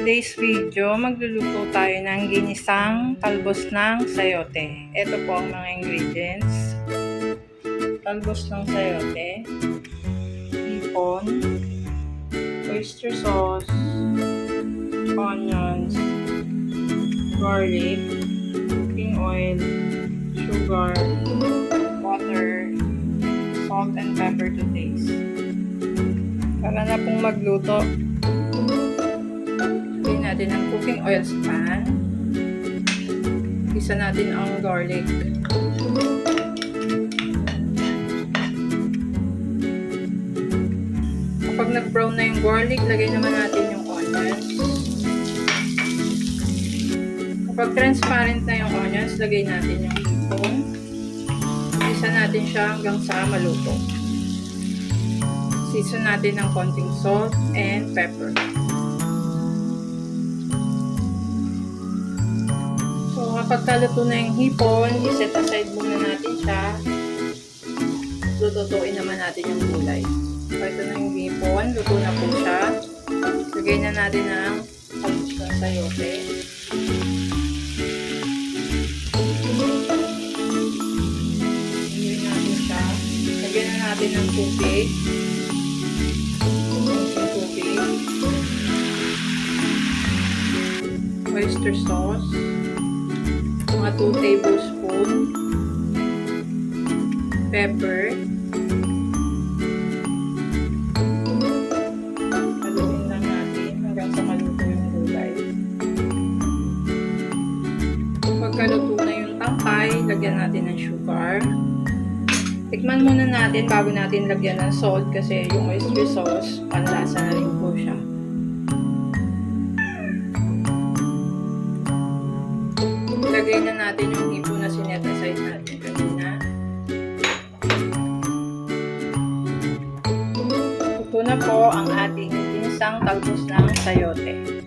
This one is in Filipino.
today's video, magluluto tayo ng ginisang talbos ng sayote. Ito po ang mga ingredients. Talbos ng sayote, hipon, oyster sauce, onions, garlic, cooking oil, sugar, water, salt and pepper to taste. Para na pong magluto, lagyan natin ang cooking oil sa pan. Isa natin ang garlic. Kapag nag-brown na yung garlic, lagay naman natin yung onions. Kapag transparent na yung onions, lagay natin yung hipon. Isa natin siya hanggang sa maluto. Season natin ng konting salt and pepper. So, kapag kaluto na yung hipon, iset aside muna natin siya. Lututuin naman natin yung gulay. So, ito na yung hipon. Luto na po siya. Lagay na natin ang talbos ng sayote. Lagyan natin siya. Lagyan na natin ng tubig. Oyster sauce, mga 2 tablespoon, pepper, haluin lang natin hanggang sa maluto yung gulay. Pagkaluto na yung tangkay, lagyan natin ng sugar. Tikman muna natin bago natin lagyan ng salt kasi yung oyster sauce, panlasa na rin po siya. Lagay na natin yung hipon na sinet aside natin kanina. Ito na po ang ating ginisang talbos ng sayote.